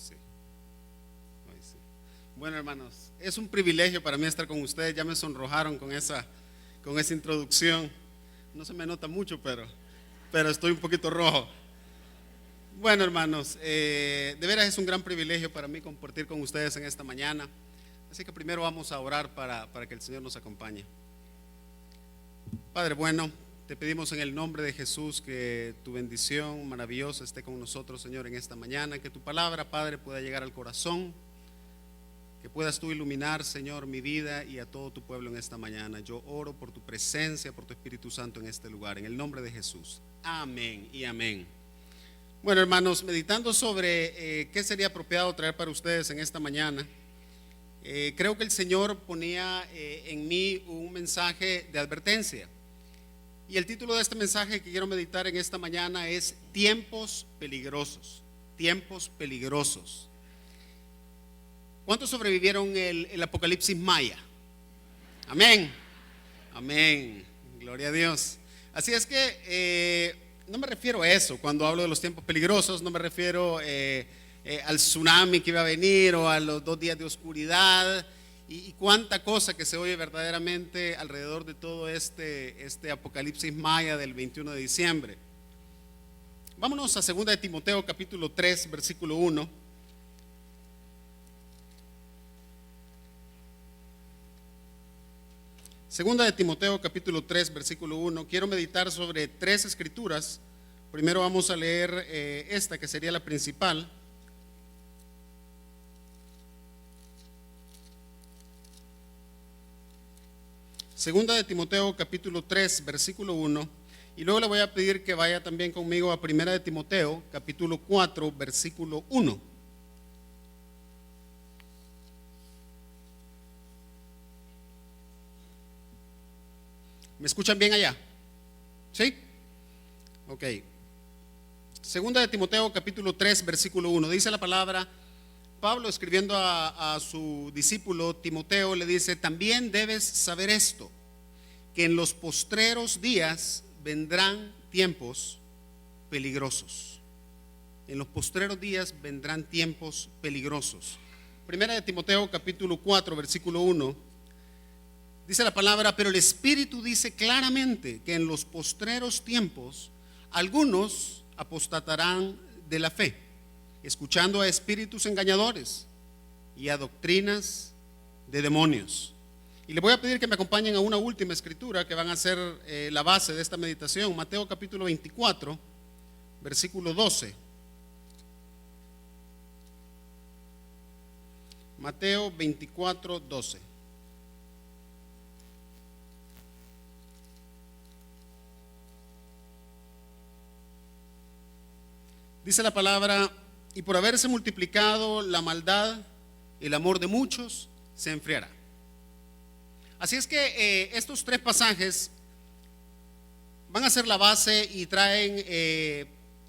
sí, hoy sí. Bueno, hermanos, es un privilegio para mí estar con ustedes. Ya me sonrojaron con esa introducción. No se me nota mucho, pero estoy un poquito rojo. Bueno, hermanos, de veras es un gran privilegio para mí compartir con ustedes en esta mañana. Así que primero vamos a orar para que el Señor nos acompañe. Padre bueno, te pedimos en el nombre de Jesús que tu bendición maravillosa esté con nosotros, Señor, en esta mañana. Que tu palabra, Padre, pueda llegar al corazón. Que puedas tú iluminar, Señor, mi vida y a todo tu pueblo en esta mañana. Yo oro por tu presencia, por tu Espíritu Santo en este lugar, en el nombre de Jesús. Amén y amén. Bueno, hermanos, meditando sobre qué sería apropiado traer para ustedes en esta mañana, creo que el Señor ponía en mí un mensaje de advertencia. Y el título de este mensaje que quiero meditar en esta mañana es Tiempos peligrosos. Tiempos peligrosos. ¿Cuántos sobrevivieron el apocalipsis maya? Amén. Amén. Gloria a Dios. Así es que no me refiero a eso cuando hablo de los tiempos peligrosos. No me refiero al tsunami que iba a venir o a los 2 días de oscuridad y cuánta cosa que se oye verdaderamente alrededor de todo este apocalipsis maya del 21 de diciembre. Vámonos a 2 de Timoteo capítulo 3 versículo 1. Segunda de Timoteo capítulo 3 versículo 1. Quiero meditar sobre 3 escrituras. Primero vamos a leer esta que sería la principal. Segunda de Timoteo capítulo 3 versículo 1. Y luego le voy a pedir que vaya también conmigo a Primera de Timoteo capítulo 4 versículo 1. ¿Me escuchan bien allá? ¿Sí? Ok. Segunda de Timoteo capítulo 3 versículo 1. Dice la palabra, Pablo escribiendo a su discípulo Timoteo le dice: también debes saber esto, que en los postreros días vendrán tiempos peligrosos. En los postreros días vendrán tiempos peligrosos. Primera de Timoteo capítulo 4 versículo 1. Dice la palabra: pero el Espíritu dice claramente que en los postreros tiempos algunos apostatarán de la fe, escuchando a espíritus engañadores y a doctrinas de demonios. Y le voy a pedir que me acompañen a una última escritura que van a ser la base de esta meditación. Mateo capítulo 24 versículo 12. Mateo 24, 12. Dice la palabra: y por haberse multiplicado la maldad, el amor de muchos se enfriará. Así es que estos 3 pasajes van a ser la base y traen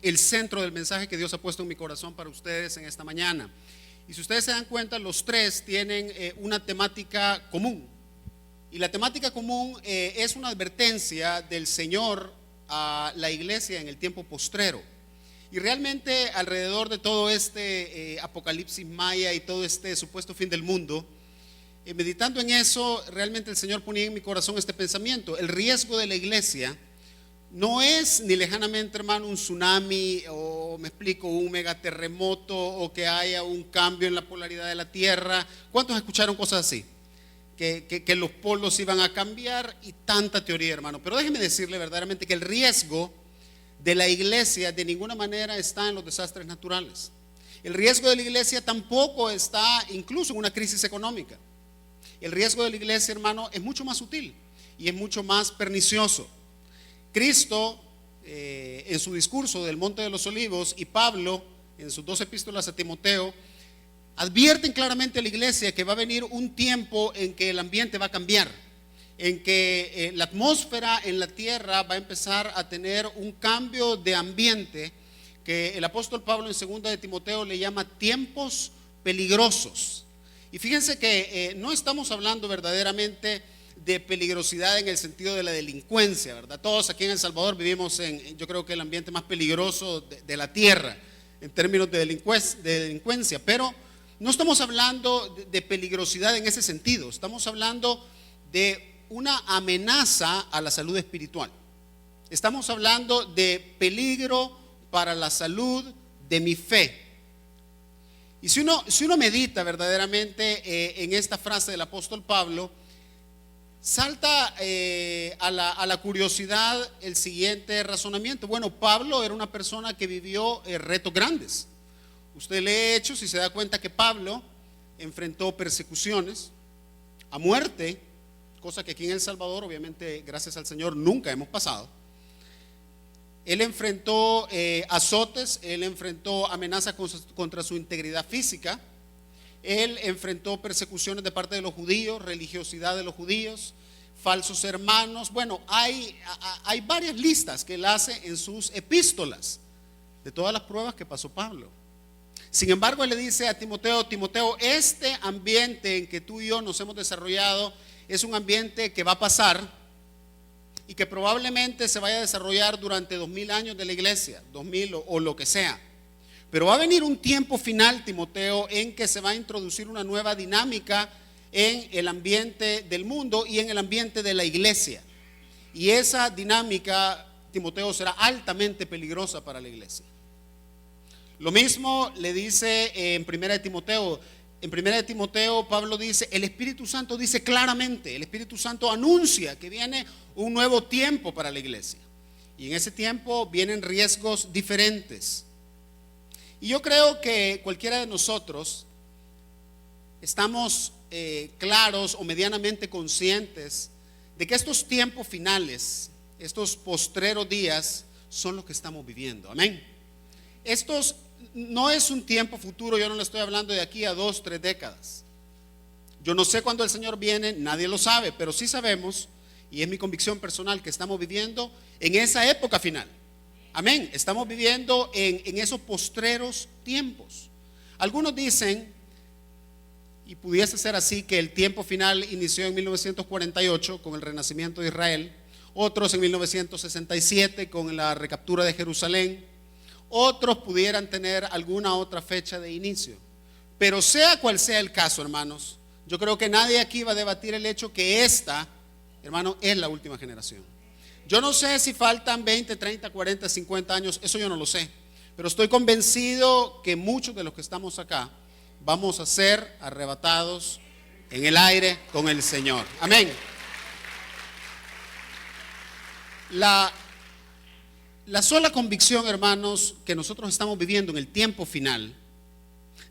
el centro del mensaje que Dios ha puesto en mi corazón para ustedes en esta mañana. Y si ustedes se dan cuenta, los 3 tienen una temática común. Y la temática común es una advertencia del Señor a la iglesia en el tiempo postrero. Y realmente alrededor de todo este apocalipsis maya y todo este supuesto fin del mundo, meditando en eso, realmente el Señor ponía en mi corazón este pensamiento: el riesgo de la iglesia no es ni lejanamente, hermano, un tsunami o, me explico, un megaterremoto o que haya un cambio en la polaridad de la tierra. ¿Cuántos escucharon cosas así? Que los polos iban a cambiar y tanta teoría, hermano. Pero déjeme decirle verdaderamente que el riesgo de la iglesia de ninguna manera está en los desastres naturales. El riesgo de la iglesia tampoco está incluso en una crisis económica. El riesgo de la iglesia, hermano, es mucho más sutil y es mucho más pernicioso. Cristo en su discurso del Monte de los Olivos y Pablo en sus 2 epístolas a Timoteo advierten claramente a la iglesia que va a venir un tiempo en que el ambiente va a cambiar, en que la atmósfera en la tierra va a empezar a tener un cambio de ambiente que el apóstol Pablo en 2 de Timoteo le llama tiempos peligrosos. Y fíjense que no estamos hablando verdaderamente de peligrosidad en el sentido de la delincuencia, ¿verdad? Todos aquí en El Salvador vivimos en, yo creo que el ambiente más peligroso de la tierra. en términos de delincuencia, pero no estamos hablando de peligrosidad en ese sentido, estamos hablando de una amenaza a la salud espiritual. Estamos hablando de peligro para la salud de mi fe. Y si uno medita verdaderamente en esta frase del apóstol Pablo, salta a la curiosidad el siguiente razonamiento. Bueno, Pablo era una persona que vivió retos grandes. Usted lee Hechos y se da cuenta que Pablo enfrentó persecuciones, a muerte, cosa que aquí en El Salvador, obviamente, gracias al Señor, nunca hemos pasado. Él enfrentó azotes, él enfrentó amenazas contra su integridad física, él enfrentó persecuciones de parte de los judíos, religiosidad de los judíos, falsos hermanos. Bueno, hay varias listas que él hace en sus epístolas de todas las pruebas que pasó Pablo. Sin embargo, él le dice a Timoteo: Timoteo, este ambiente en que tú y yo nos hemos desarrollado es un ambiente que va a pasar y que probablemente se vaya a desarrollar durante 2000 años de la iglesia, 2000 o lo que sea. Pero va a venir un tiempo final, Timoteo, en que se va a introducir una nueva dinámica en el ambiente del mundo y en el ambiente de la iglesia. Y esa dinámica, Timoteo, será altamente peligrosa para la iglesia. Lo mismo le dice en Primera de Timoteo. En Primera de Timoteo, Pablo dice, el Espíritu Santo dice claramente, el Espíritu Santo anuncia que viene un nuevo tiempo para la iglesia. Y en ese tiempo vienen riesgos diferentes. Y yo creo que cualquiera de nosotros estamos claros o medianamente conscientes de que estos tiempos finales, estos postreros días, son los que estamos viviendo. Amén. Estos no es un tiempo futuro, yo no le estoy hablando de aquí a 2, 3 décadas. Yo no sé cuándo el Señor viene, nadie lo sabe, pero sí sabemos, y es mi convicción personal, que estamos viviendo en esa época final. Amén, estamos viviendo en esos postreros tiempos. Algunos dicen, y pudiese ser así, que el tiempo final inició en 1948 con el renacimiento de Israel, otros en 1967 con la recaptura de Jerusalén. Otros pudieran tener alguna otra fecha de inicio. Pero sea cual sea el caso, hermanos, yo creo que nadie aquí va a debatir el hecho que esta, hermano, es la última generación. Yo no sé si faltan 20, 30, 40, 50 años, eso yo no lo sé. Pero estoy convencido que muchos de los que estamos acá vamos a ser arrebatados en el aire con el Señor. Amén. La sola convicción, hermanos, que nosotros estamos viviendo en el tiempo final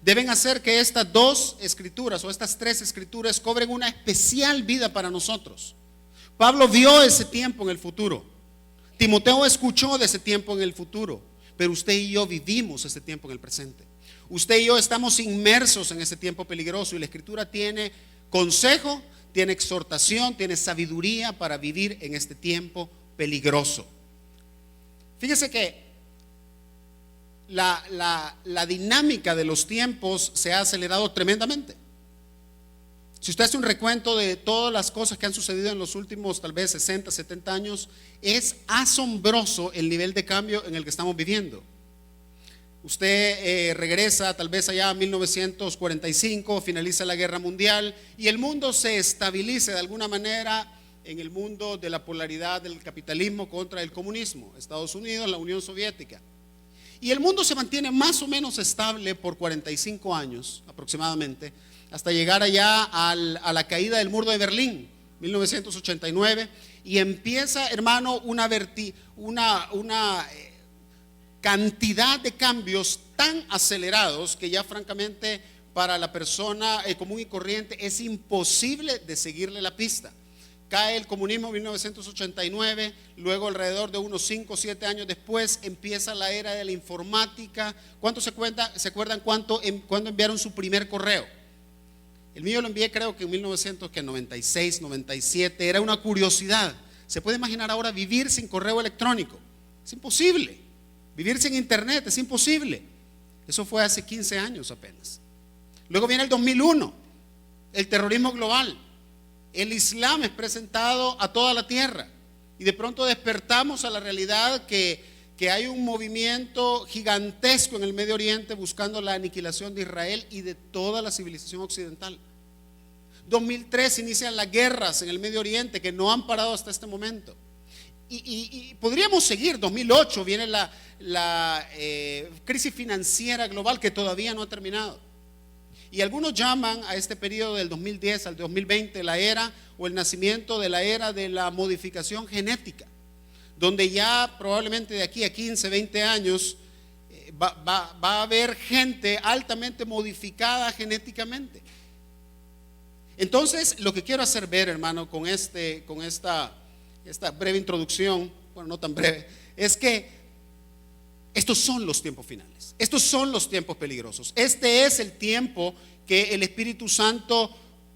deben hacer que estas 2 escrituras o estas 3 escrituras cobren una especial vida para nosotros. Pablo vio ese tiempo en el futuro. Timoteo escuchó de ese tiempo en el futuro. Pero usted y yo vivimos ese tiempo en el presente. Usted y yo estamos inmersos en ese tiempo peligroso y la escritura tiene consejo, tiene exhortación, tiene sabiduría para vivir en este tiempo peligroso. Fíjese que la dinámica de los tiempos se ha acelerado tremendamente. Si usted hace un recuento de todas las cosas que han sucedido en los últimos tal vez 60, 70 años, es asombroso el nivel de cambio en el que estamos viviendo. Usted regresa tal vez allá a 1945, finaliza la guerra mundial y el mundo se estabiliza de alguna manera en el mundo de la polaridad del capitalismo contra el comunismo, Estados Unidos, la Unión Soviética. Y el mundo se mantiene más o menos estable por 45 años aproximadamente, hasta llegar allá a la caída del muro de Berlín, 1989, y empieza, hermano, una cantidad de cambios tan acelerados que ya francamente para la persona común y corriente es imposible de seguirle la pista. Cae el comunismo en 1989, luego alrededor de unos 5 o 7 años después empieza la era de la informática. ¿Cuántos se acuerdan cuándo enviaron su primer correo? El mío lo envié creo que en 1996, 97, era una curiosidad. ¿Se puede imaginar ahora vivir sin correo electrónico? Es imposible. Vivir sin internet es imposible. Eso fue hace 15 años apenas. Luego viene el 2001, el terrorismo global. El Islam es presentado a toda la tierra y de pronto despertamos a la realidad que que hay un movimiento gigantesco en el Medio Oriente buscando la aniquilación de Israel y de toda la civilización occidental. 2003 inician las guerras en el Medio Oriente que no han parado hasta este momento. Y podríamos seguir. 2008 viene la crisis financiera global que todavía no ha terminado. Y algunos llaman a este periodo del 2010 al 2020 la era o el nacimiento de la era de la modificación genética, donde ya probablemente de aquí a 15, 20 años va a haber gente altamente modificada genéticamente. Entonces, lo que quiero hacer ver, hermano, con esta breve introducción, bueno, no tan breve, es que estos son los tiempos finales, estos son los tiempos peligrosos. Este es el tiempo que el Espíritu Santo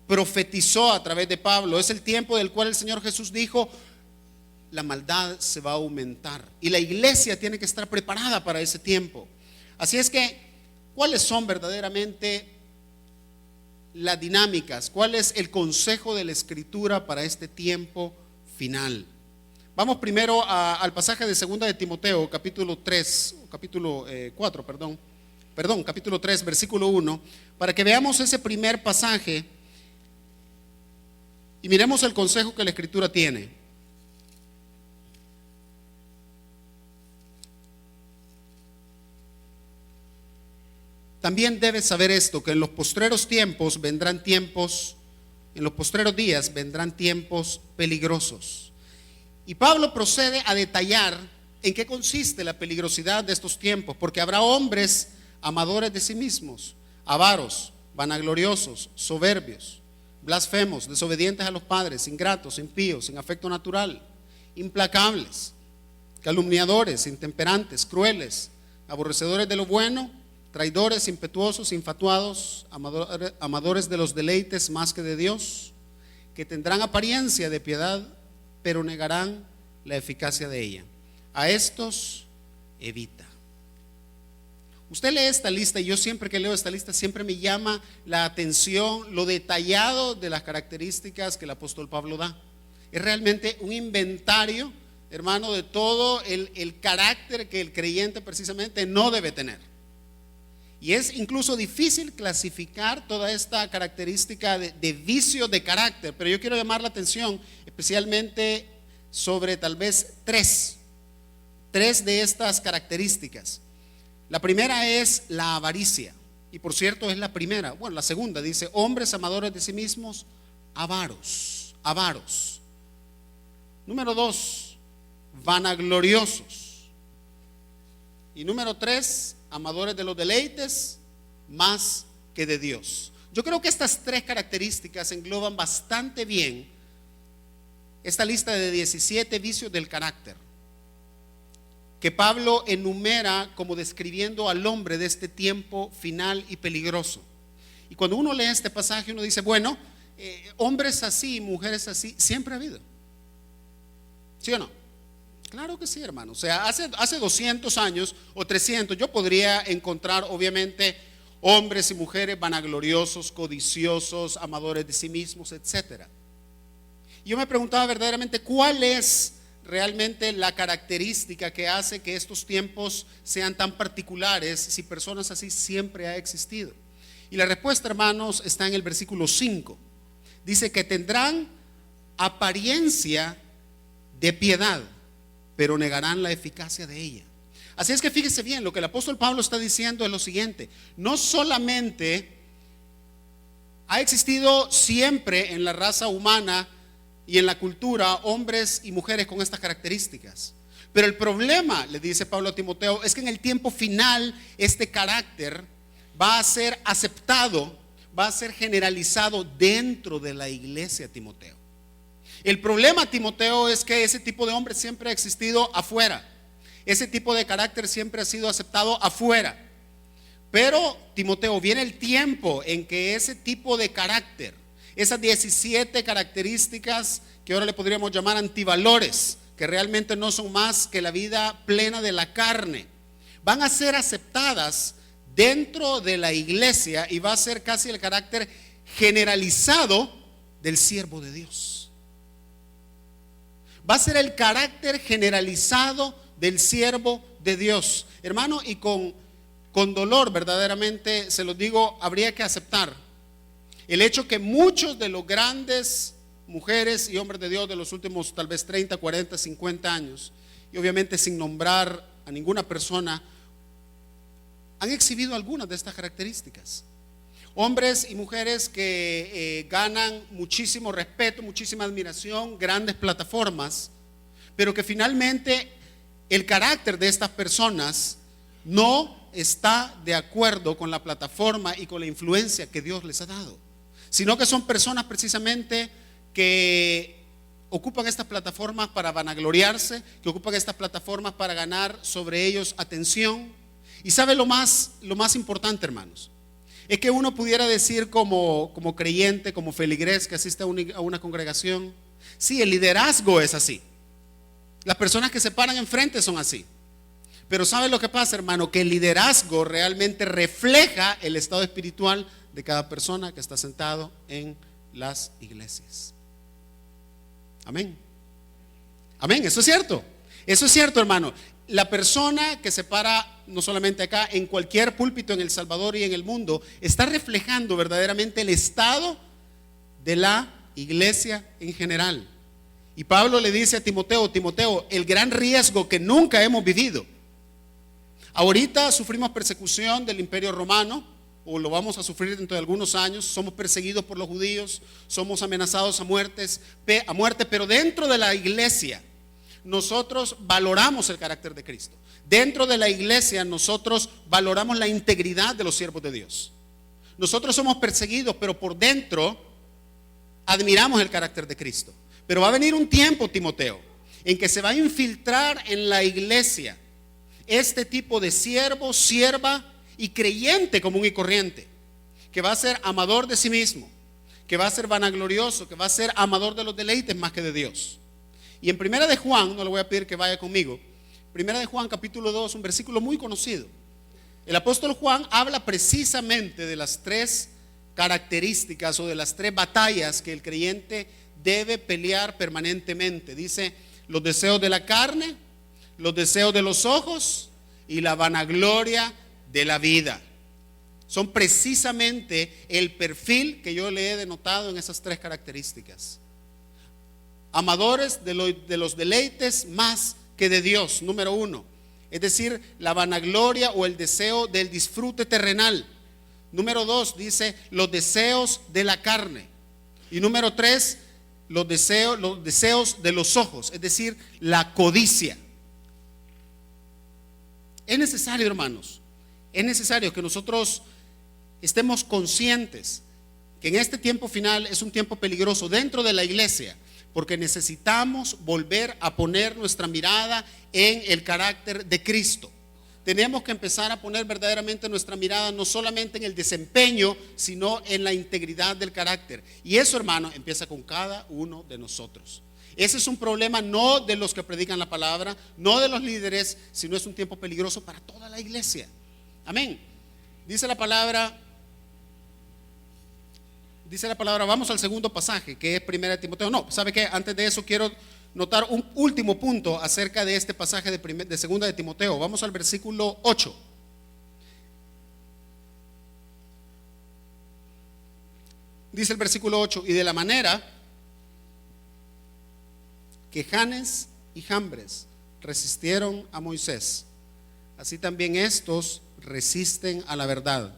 profetizó a través de Pablo. Es el tiempo del cual el Señor Jesús dijo: la maldad se va a aumentar y la iglesia tiene que estar preparada para ese tiempo. Así es que, ¿cuáles son verdaderamente las dinámicas? ¿Cuál es el consejo de la Escritura para este tiempo final? Vamos primero al pasaje de 2 de Timoteo, capítulo 3, versículo 1, para que veamos ese primer pasaje y miremos el consejo que la Escritura tiene. También debes saber esto, que en los postreros días vendrán tiempos peligrosos. Y Pablo procede a detallar en qué consiste la peligrosidad de estos tiempos, porque habrá hombres amadores de sí mismos, avaros, vanagloriosos, soberbios, blasfemos, desobedientes a los padres, ingratos, impíos, sin afecto natural, implacables, calumniadores, intemperantes, crueles, aborrecedores de lo bueno, traidores, impetuosos, infatuados, amadores de los deleites más que de Dios, que tendrán apariencia de piedad, pero negarán la eficacia de ella. A estos evita. Usted lee esta lista y yo siempre que leo esta lista siempre me llama la atención lo detallado de las características que el apóstol Pablo da. Es realmente un inventario, hermano, de todo el carácter que el creyente precisamente no debe tener. Y es incluso difícil clasificar toda esta característica de vicio de carácter, pero yo quiero llamar la atención especialmente sobre tal vez tres de estas características. La primera es la avaricia, y por cierto es la primera. Bueno, la segunda dice: hombres amadores de sí mismos, avaros. Número 2, vanagloriosos. Y número 3, amadores de los deleites más que de Dios. Yo creo que estas tres características engloban bastante bien esta lista de 17 vicios del carácter que Pablo enumera como describiendo al hombre de este tiempo final y peligroso. Y cuando uno lee este pasaje uno dice: bueno, hombres así, mujeres así, siempre ha habido. ¿Sí o no? Claro que sí, hermano. O sea, hace 200 años o 300 yo podría encontrar obviamente hombres y mujeres vanagloriosos, codiciosos, amadores de sí mismos, etcétera. Yo me preguntaba verdaderamente cuál es realmente la característica que hace que estos tiempos sean tan particulares, si personas así siempre ha existido. Y la respuesta, hermanos, está en el versículo 5. Dice que tendrán apariencia de piedad, pero negarán la eficacia de ella. Así es que fíjese bien, lo que el apóstol Pablo está diciendo es lo siguiente: no solamente ha existido siempre en la raza humana y en la cultura hombres y mujeres con estas características, pero el problema, le dice Pablo a Timoteo, es que en el tiempo final este carácter va a ser aceptado, va a ser generalizado dentro de la iglesia, Timoteo. El problema, Timoteo, es que ese tipo de hombre siempre ha existido afuera. Ese tipo de carácter siempre ha sido aceptado afuera. Pero, Timoteo, viene el tiempo en que ese tipo de carácter, esas 17 características que ahora le podríamos llamar antivalores, que realmente no son más que la vida plena de la carne, van a ser aceptadas dentro de la iglesia y va a ser casi el carácter generalizado del siervo de Dios. Va a ser el carácter generalizado del siervo de Dios. Hermano, y con dolor verdaderamente se los digo, habría que aceptar el hecho que muchos de los grandes mujeres y hombres de Dios de los últimos tal vez 30, 40, 50 años, y obviamente sin nombrar a ninguna persona, han exhibido algunas de estas características. Hombres y mujeres que ganan muchísimo respeto, muchísima admiración, grandes plataformas, pero que finalmente el carácter de estas personas no está de acuerdo con la plataforma y con la influencia que Dios les ha dado, sino que son personas precisamente que ocupan estas plataformas para vanagloriarse, que ocupan estas plataformas para ganar sobre ellos atención. Y sabe lo más importante, hermanos, es que uno pudiera decir como creyente, como feligrés que asiste a una congregación, sí, el liderazgo es así, las personas que se paran enfrente son así. Pero ¿sabe lo que pasa, hermano? Que el liderazgo realmente refleja el estado espiritual de cada persona que está sentado en las iglesias. Amén. Amén, eso es cierto. Eso es cierto, hermano. La persona que se para, no solamente acá, en cualquier púlpito en El Salvador y en el mundo, está reflejando verdaderamente el estado de la iglesia en general. Y Pablo le dice a Timoteo, Timoteo, el gran riesgo que nunca hemos vivido. Ahorita sufrimos persecución del Imperio Romano, o lo vamos a sufrir dentro de algunos años. Somos perseguidos por los judíos, somos amenazados a muerte, pero dentro de la iglesia nosotros valoramos el carácter de Cristo. Dentro de la iglesia nosotros valoramos la integridad de los siervos de Dios. Nosotros somos perseguidos, pero por dentro admiramos el carácter de Cristo. Pero va a venir un tiempo, Timoteo, en que se va a infiltrar en la iglesia este tipo de siervo, sierva y creyente común y corriente, que va a ser amador de sí mismo, que va a ser vanaglorioso, que va a ser amador de los deleites más que de Dios. Y en Primera de Juan, no le voy a pedir que vaya conmigo, Primera de Juan capítulo 2, un versículo muy conocido. El apóstol Juan habla precisamente de las tres características o de las tres batallas que el creyente debe pelear permanentemente. Dice, los deseos de la carne, los deseos de los ojos y la vanagloria de la vida. Son precisamente el perfil que yo le he denotado en esas tres características. Amadores de los deleites más que de Dios, número uno. Es decir, la vanagloria o el deseo del disfrute terrenal. Número dos, dice los deseos de la carne. Y número tres, los deseos de los ojos, es decir, la codicia. Es necesario, hermanos, es necesario que nosotros estemos conscientes que en este tiempo final es un tiempo peligroso dentro de la iglesia, porque necesitamos volver a poner nuestra mirada en el carácter de Cristo. Tenemos que empezar a poner verdaderamente nuestra mirada no solamente en el desempeño, sino en la integridad del carácter. Y eso, hermano, empieza con cada uno de nosotros. Ese es un problema no de los que predican la palabra, no de los líderes, sino es un tiempo peligroso para toda la iglesia. Amén. Dice la palabra, vamos al segundo pasaje, que es Primera de Timoteo. No, ¿sabe qué? Antes de eso quiero notar un último punto acerca de este pasaje de Segunda de Timoteo. Vamos al versículo 8. Dice el versículo 8, y de la manera que Janes y Jambres resistieron a Moisés, así también estos resisten a la verdad.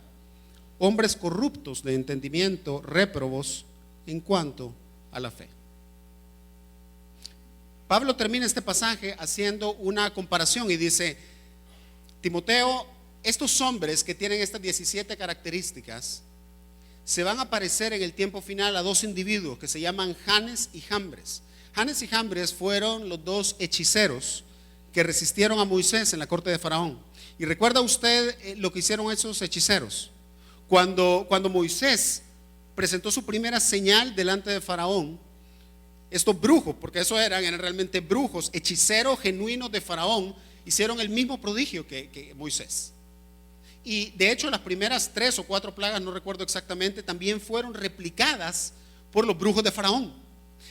Hombres corruptos de entendimiento, réprobos en cuanto a la fe. Pablo termina este pasaje haciendo una comparación y dice, Timoteo, estos hombres que tienen estas 17 características se van a parecer en el tiempo final a dos individuos que se llaman Janes y Jambres. Janes y Jambres fueron los dos hechiceros que resistieron a Moisés en la corte de Faraón. Y recuerda usted lo que hicieron esos hechiceros. Cuando Moisés presentó su primera señal delante de Faraón, estos brujos, porque eso eran realmente brujos, hechiceros genuinos de Faraón, hicieron el mismo prodigio que Moisés. Y de hecho las primeras 3 o 4 plagas, no recuerdo exactamente, también fueron replicadas por los brujos de Faraón.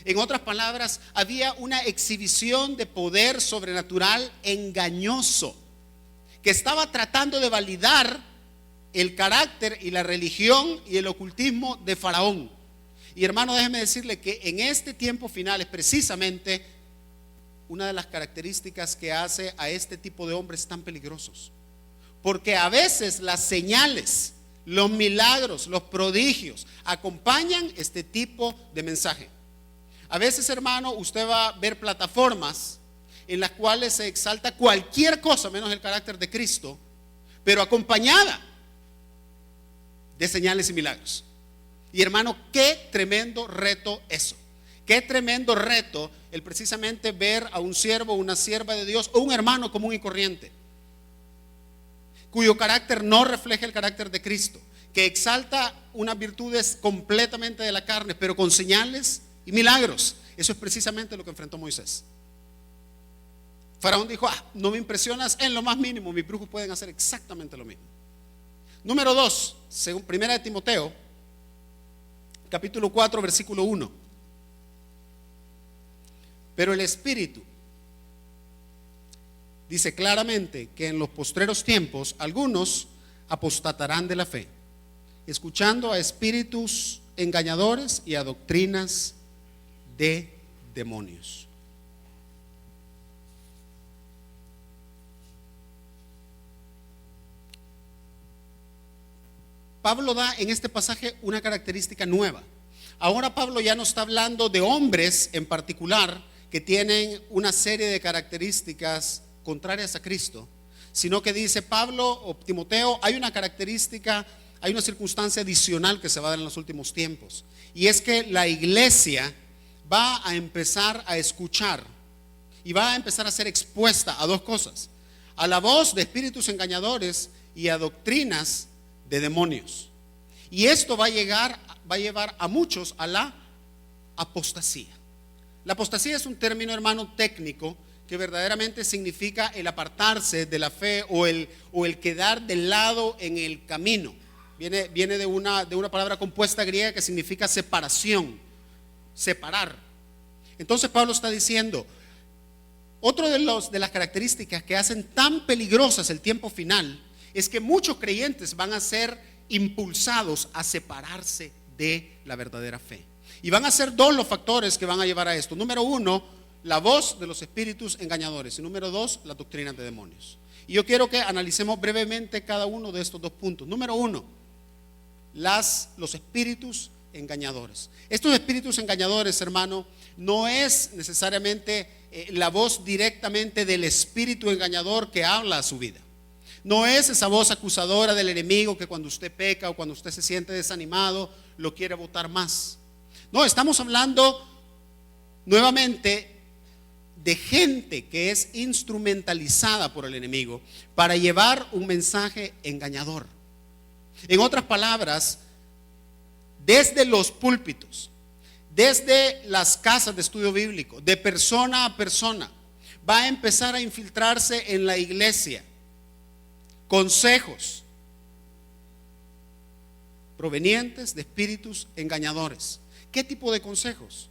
En otras palabras, había una exhibición de poder sobrenatural engañoso que estaba tratando de validar el carácter y la religión y el ocultismo de Faraón. Y hermano, déjeme decirle que en este tiempo final es precisamente una de las características que hace a este tipo de hombres tan peligrosos. Porque a veces las señales, los milagros, los prodigios acompañan este tipo de mensaje. A veces, hermano, usted va a ver plataformas en las cuales se exalta cualquier cosa menos el carácter de Cristo, pero acompañada de señales y milagros. Y hermano, qué tremendo reto eso. Qué tremendo reto el precisamente ver a un siervo, una sierva de Dios o un hermano común y corriente, cuyo carácter no refleja el carácter de Cristo, que exalta unas virtudes completamente de la carne, pero con señales y milagros. Eso es precisamente lo que enfrentó Moisés. Faraón dijo: no me impresionas en lo más mínimo, mis brujos pueden hacer exactamente lo mismo. Número 2, según 1 de Timoteo, capítulo 4, versículo 1. Pero el Espíritu dice claramente que en los postreros tiempos algunos apostatarán de la fe, escuchando a espíritus engañadores y a doctrinas de demonios. Pablo da en este pasaje una característica nueva. Ahora Pablo ya no está hablando de hombres en particular que tienen una serie de características contrarias a Cristo, sino que dice Pablo o Timoteo, hay una característica, hay una circunstancia adicional que se va a dar en los últimos tiempos, y es que la iglesia va a empezar a escuchar y va a empezar a ser expuesta a dos cosas: a la voz de espíritus engañadores y a doctrinas de demonios. Y esto va a llevar a muchos a la apostasía. La apostasía es un término, hermano, técnico que verdaderamente significa el apartarse de la fe o el quedar del lado en el camino. Viene de una palabra compuesta griega que significa separación, separar. Entonces Pablo está diciendo, otro de las características que hacen tan peligrosas el tiempo final es que muchos creyentes van a ser impulsados a separarse de la verdadera fe. Y van a ser dos los factores que van a llevar a esto. Número 1, la voz de los espíritus engañadores. Y número 2, las doctrinas de demonios. Y yo quiero que analicemos brevemente cada uno de estos dos puntos. Número 1, los espíritus engañadores. Estos espíritus engañadores, hermano, no es necesariamente la voz directamente del espíritu engañador que habla a su vida. No es esa voz acusadora del enemigo que cuando usted peca o cuando usted se siente desanimado lo quiere botar más. No, estamos hablando nuevamente de gente que es instrumentalizada por el enemigo para llevar un mensaje engañador. En otras palabras, desde los púlpitos, desde las casas de estudio bíblico, de persona a persona, va a empezar a infiltrarse en la iglesia consejos provenientes de espíritus engañadores. ¿Qué tipo de consejos?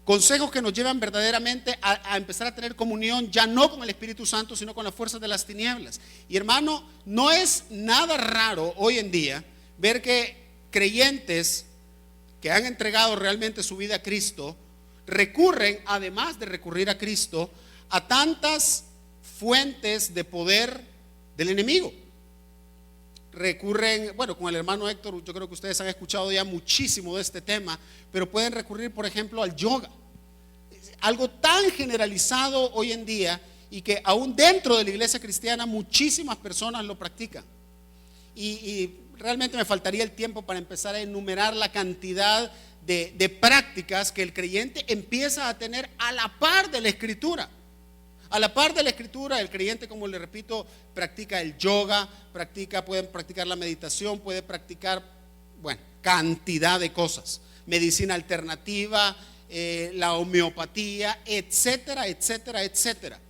Consejos que nos llevan verdaderamente a empezar a tener comunión ya no con el Espíritu Santo, sino con las fuerzas de las tinieblas. Y hermano, no es nada raro hoy en día ver que creyentes que han entregado realmente su vida a Cristo recurren, además de recurrir a Cristo, a tantas fuentes de poder del enemigo. Recurren, bueno, con el hermano Héctor, yo creo que ustedes han escuchado ya muchísimo de este tema, pero pueden recurrir, por ejemplo, al yoga. Algo tan generalizado hoy en día y que aún dentro de la iglesia cristiana muchísimas personas lo practican. Y realmente me faltaría el tiempo para empezar a enumerar la cantidad de prácticas que el creyente empieza a tener a la par de la Escritura. A la par de la Escritura, el creyente, como le repito, practica el yoga, puede practicar la meditación, puede practicar, bueno, cantidad de cosas. Medicina alternativa, la homeopatía, etcétera, etcétera, etcétera.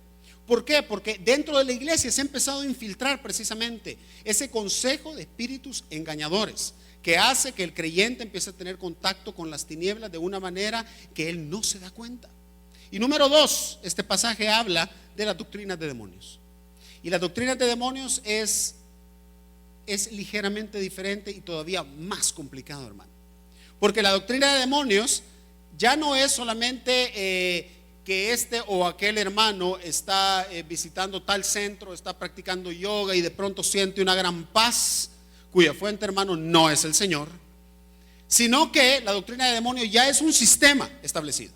¿Por qué? Porque dentro de la iglesia se ha empezado a infiltrar precisamente ese consejo de espíritus engañadores, que hace que el creyente empiece a tener contacto con las tinieblas de una manera que él no se da cuenta. Y número dos, este pasaje habla de las doctrinas de demonios. Y las doctrinas de demonios es ligeramente diferente y todavía más complicado, hermano. Porque la doctrina de demonios ya no es solamente que este o aquel hermano está visitando tal centro, está practicando yoga y de pronto siente una gran paz, cuya fuente, hermano, no es el Señor, sino que la doctrina de demonios ya es un sistema establecido.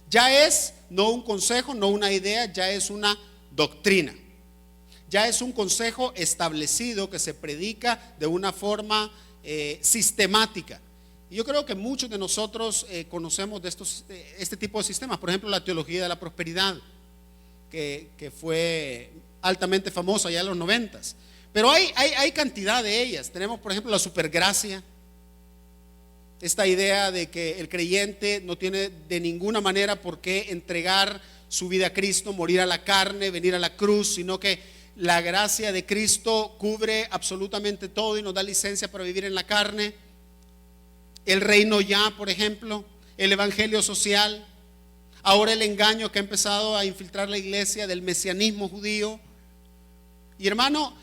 Ya es no un consejo, no una idea, ya es una doctrina. Ya es un consejo establecido que se predica de una forma sistemática. Y yo creo que muchos de nosotros conocemos de este tipo de sistemas. Por ejemplo, la teología de la prosperidad, que fue altamente famosa ya en los 90s. Pero hay cantidad de ellas. Tenemos, por ejemplo, la supergracia. Esta idea de que el creyente no tiene de ninguna manera por qué entregar su vida a Cristo, morir a la carne, venir a la cruz, sino que la gracia de Cristo cubre absolutamente todo y nos da licencia para vivir en la carne. El reino ya, por ejemplo, el evangelio social, ahora el engaño que ha empezado a infiltrar la iglesia del mesianismo judío. Y hermano,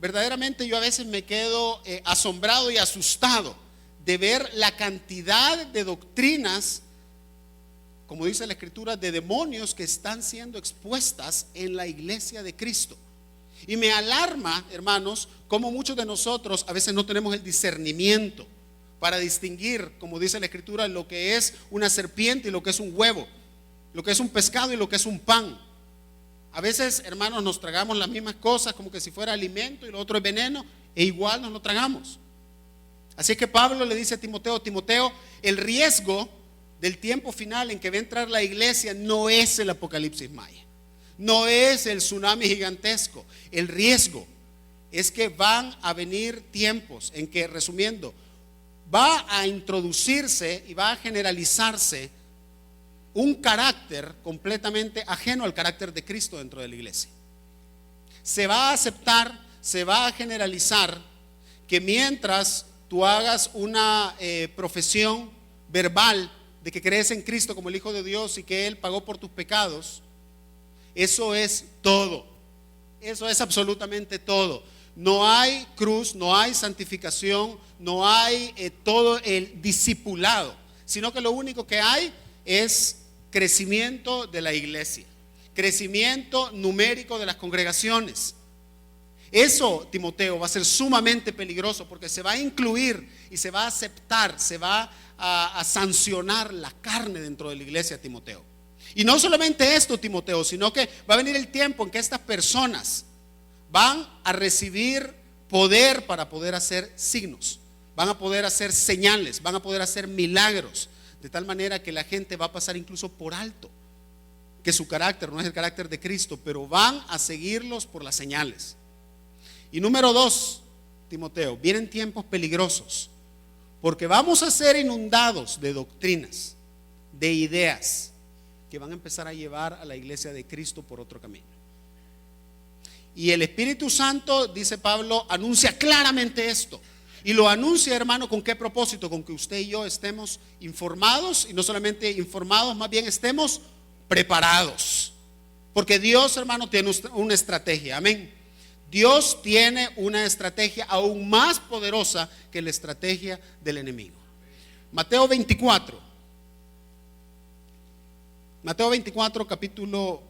verdaderamente yo a veces me quedo asombrado y asustado de ver la cantidad de doctrinas, como dice la escritura, de demonios que están siendo expuestas en la iglesia de Cristo. Y me alarma, hermanos, cómo muchos de nosotros a veces no tenemos el discernimiento para distinguir, como dice la escritura, lo que es una serpiente y lo que es un huevo, lo que es un pescado y lo que es un pan. A veces, hermanos, nos tragamos las mismas cosas como que si fuera alimento y lo otro es veneno, e igual nos lo tragamos. Así que Pablo le dice a Timoteo: Timoteo, el riesgo del tiempo final en que va a entrar la iglesia no es el apocalipsis maya, no es el tsunami gigantesco. El riesgo es que van a venir tiempos en que, resumiendo, va a introducirse y va a generalizarse un carácter completamente ajeno al carácter de Cristo dentro de la iglesia. Se va a aceptar, se va a generalizar que mientras tú hagas una profesión verbal de que crees en Cristo como el Hijo de Dios y que Él pagó por tus pecados, eso es todo. Eso es absolutamente todo. No hay cruz, no hay santificación, no hay todo el discipulado, sino que lo único que hay es crecimiento de la iglesia, crecimiento numérico de las congregaciones. Eso, Timoteo, va a ser sumamente peligroso porque se va a incluir y se va a aceptar, se va a sancionar la carne dentro de la iglesia, Timoteo. Y no solamente esto, Timoteo, sino que va a venir el tiempo en que estas personas van a recibir poder para poder hacer signos, van a poder hacer señales, van a poder hacer milagros, de tal manera que la gente va a pasar incluso por alto que su carácter no es el carácter de Cristo, pero van a seguirlos por las señales. Y número dos, Timoteo, vienen tiempos peligrosos, porque vamos a ser inundados de doctrinas, de ideas que van a empezar a llevar a la iglesia de Cristo por otro camino. Y el Espíritu Santo, dice Pablo, anuncia claramente esto. Y lo anuncia, hermano, ¿con qué propósito? Con que usted y yo estemos informados, y no solamente informados, más bien estemos preparados. Porque Dios, hermano, tiene una estrategia, amén. Dios tiene una estrategia aún más poderosa que la estrategia del enemigo. Mateo 24, capítulo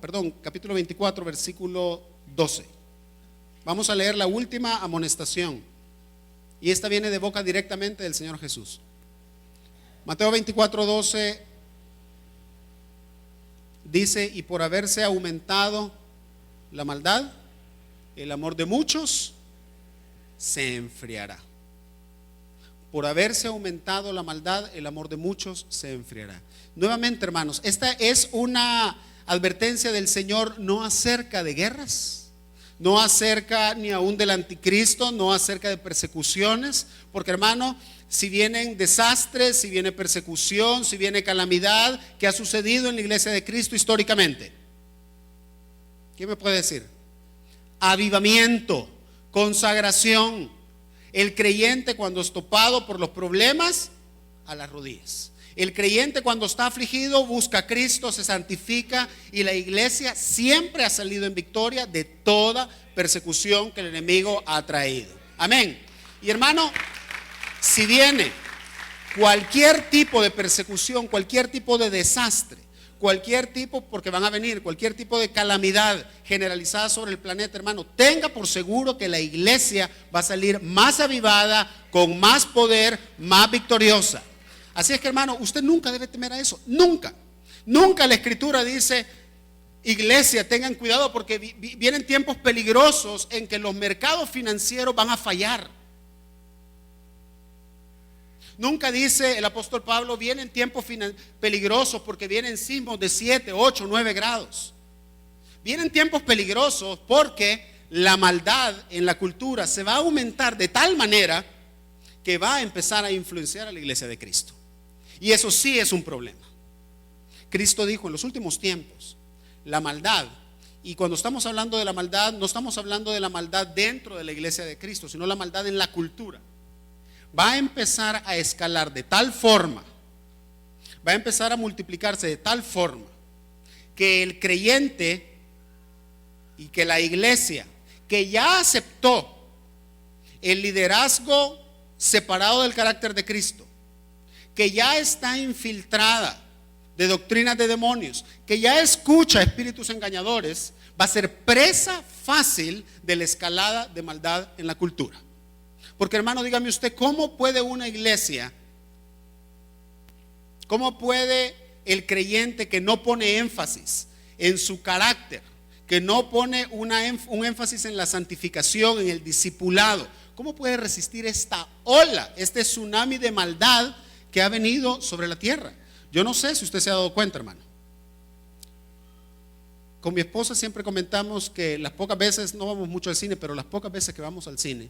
24, versículo 12. Vamos a leer la última amonestación, y esta viene de boca directamente del Señor Jesús. Mateo 24, 12 dice: y por haberse aumentado la maldad, el amor de muchos se enfriará. Por haberse aumentado la maldad, el amor de muchos se enfriará. Nuevamente, hermanos, esta es una advertencia del Señor, no acerca de guerras, no acerca ni aún del anticristo, no acerca de persecuciones, porque, hermano, si vienen desastres, si viene persecución, si viene calamidad, ¿qué ha sucedido en la iglesia de Cristo históricamente? ¿Quién me puede decir? Avivamiento, consagración. El creyente cuando es topado por los problemas, a las rodillas. El creyente cuando está afligido busca a Cristo, se santifica, y la iglesia siempre ha salido en victoria de toda persecución que el enemigo ha traído. Amén. Y hermano, si viene cualquier tipo de persecución, cualquier tipo de desastre, cualquier tipo, porque van a venir cualquier tipo de calamidad generalizada sobre el planeta, hermano, tenga por seguro que la iglesia va a salir más avivada, con más poder, más victoriosa. Así es que, hermano, usted nunca debe temer a eso. Nunca. Nunca la escritura dice: iglesia, tengan cuidado porque vienen tiempos peligrosos en que los mercados financieros van a fallar. Nunca dice el apóstol Pablo: vienen tiempos peligrosos porque vienen sismos de 7, 8, 9 grados. Vienen tiempos peligrosos porque la maldad en la cultura se va a aumentar de tal manera que va a empezar a influenciar a la iglesia de Cristo. Y eso sí es un problema. Cristo dijo: en los últimos tiempos, la maldad, y cuando estamos hablando de la maldad, no estamos hablando de la maldad dentro de la iglesia de Cristo, sino la maldad en la cultura, va a empezar a escalar de tal forma, va a empezar a multiplicarse de tal forma, que el creyente y que la iglesia que ya aceptó el liderazgo separado del carácter de Cristo, que ya está infiltrada de doctrinas de demonios, que ya escucha espíritus engañadores, va a ser presa fácil de la escalada de maldad en la cultura. Porque, hermano, dígame usted, ¿cómo puede una iglesia, cómo puede el creyente que no pone énfasis en su carácter, que no pone un énfasis en la santificación, en el discipulado, cómo puede resistir esta ola, este tsunami de maldad que ha venido sobre la tierra? Yo no sé si usted se ha dado cuenta, hermano. Con mi esposa siempre comentamos que las pocas veces, no vamos mucho al cine, pero las pocas veces que vamos al cine,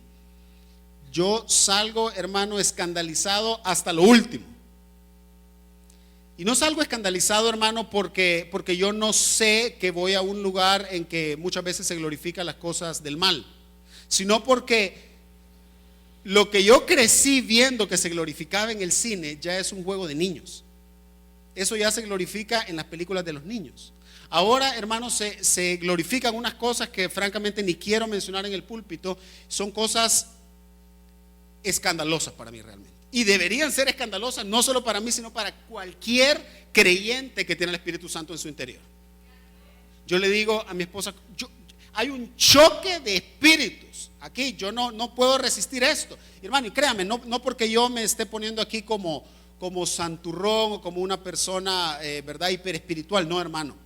yo salgo, hermano, escandalizado hasta lo último. Y no salgo escandalizado, hermano, porque yo no sé que voy a un lugar en que muchas veces se glorifican las cosas del mal, sino porque lo que yo crecí viendo que se glorificaba en el cine ya es un juego de niños. Eso ya se glorifica en las películas de los niños. Ahora, hermanos, se glorifican unas cosas que francamente ni quiero mencionar en el púlpito. Son cosas escandalosas para mí realmente. Y deberían ser escandalosas no solo para mí, sino para cualquier creyente que tiene el Espíritu Santo en su interior. Yo le digo a mi esposa: hay un choque de espíritus aquí, yo no puedo resistir esto. Y, hermano, y créame, no porque yo me esté poniendo aquí como santurrón o como una persona, verdad, hiperespiritual. No, hermano.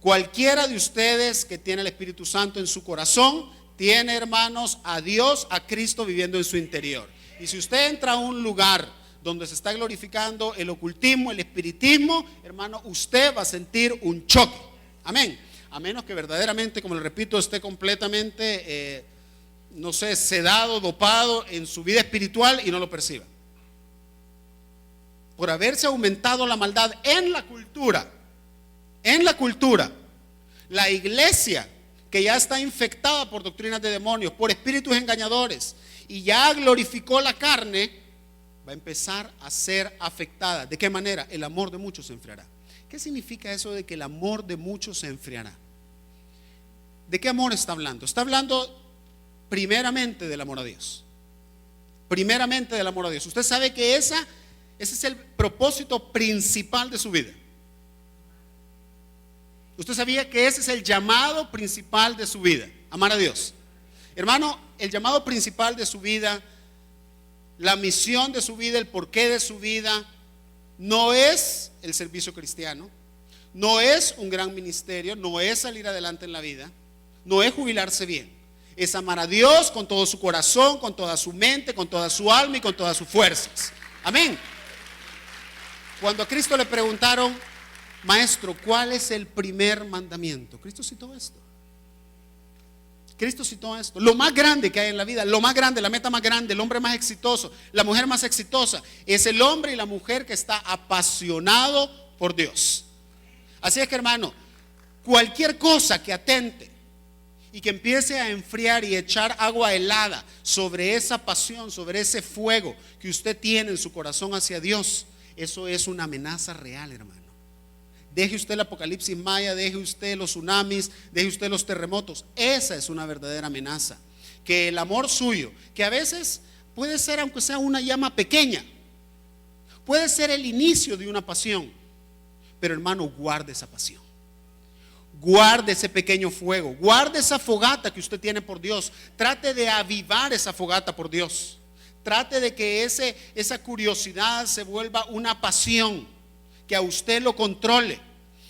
Cualquiera de ustedes que tiene el Espíritu Santo en su corazón tiene, hermanos, a Dios, a Cristo viviendo en su interior. Y si usted entra a un lugar donde se está glorificando el ocultismo, el espiritismo, hermano, usted va a sentir un choque. Amén. A menos que verdaderamente, como le repito, esté completamente, no sé, sedado, dopado en su vida espiritual y no lo perciba. Por haberse aumentado la maldad en la cultura, la iglesia que ya está infectada por doctrinas de demonios, por espíritus engañadores, y ya glorificó la carne, va a empezar a ser afectada. ¿De qué manera? El amor de muchos se enfriará. ¿Qué significa eso de que el amor de muchos se enfriará? ¿De qué amor está hablando? Está hablando primeramente del amor a Dios. Primeramente del amor a Dios. Usted sabe que ese es el propósito principal de su vida. Usted sabía que ese es el llamado principal de su vida: amar a Dios. Hermano, el llamado principal de su vida, la misión de su vida, el porqué de su vida, no es el servicio cristiano, no es un gran ministerio, no es salir adelante en la vida, no es jubilarse bien. Es amar a Dios con todo su corazón, con toda su mente, con toda su alma y con todas sus fuerzas. Amén. Cuando a Cristo le preguntaron: maestro, ¿cuál es el primer mandamiento? Cristo citó esto. Lo más grande que hay en la vida, lo más grande, la meta más grande, el hombre más exitoso, la mujer más exitosa, es el hombre y la mujer que está apasionado por Dios. Así es que, hermano, Cualquier cosa que atente y que empiece a enfriar y echar agua helada sobre esa pasión, sobre ese fuego que usted tiene en su corazón hacia Dios, eso es una amenaza real, hermano. Deje usted el apocalipsis maya, deje usted los tsunamis, deje usted los terremotos. Esa es una verdadera amenaza. Que el amor suyo, que a veces puede ser, aunque sea una llama pequeña, puede ser el inicio de una pasión, pero hermano, guarde esa pasión. Guarde ese pequeño fuego, guarde esa fogata que usted tiene por Dios. Trate de avivar esa fogata por Dios. Trate de que esa curiosidad se vuelva una pasión, que a usted lo controle.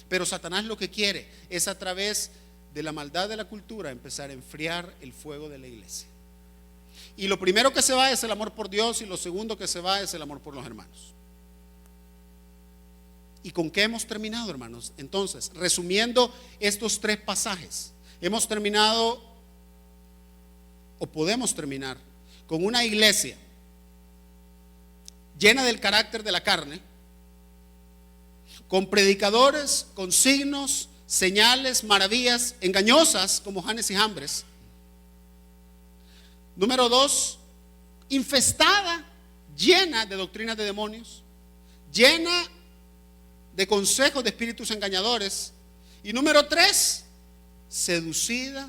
Pero Satanás lo que quiere es, a través de la maldad de la cultura, empezar a enfriar el fuego de la iglesia. Y lo primero que se va es el amor por Dios, y lo segundo que se va es el amor por los hermanos. ¿Y con qué hemos terminado, hermanos? Entonces, resumiendo estos 3 pasajes, hemos terminado, o podemos terminar, con una iglesia llena del carácter de la carne, con predicadores, con signos, señales, maravillas engañosas como Janes y Jambres. Número 2, infestada, llena de doctrinas de demonios, llena de consejos de espíritus engañadores. Y número 3, seducida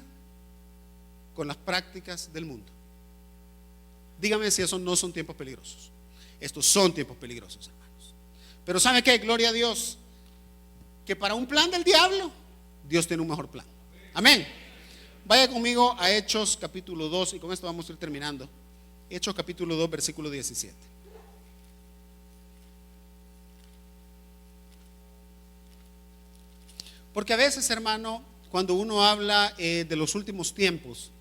con las prácticas del mundo. Dígame si esos no son tiempos peligrosos. Estos son tiempos peligrosos, hermanos. Pero ¿sabe qué? Gloria a Dios, que para un plan del diablo, Dios tiene un mejor plan. Amén. Vaya conmigo a Hechos capítulo 2, y con esto vamos a ir terminando. Hechos capítulo 2, versículo 17. Porque a veces, hermano, cuando uno habla de los últimos tiempos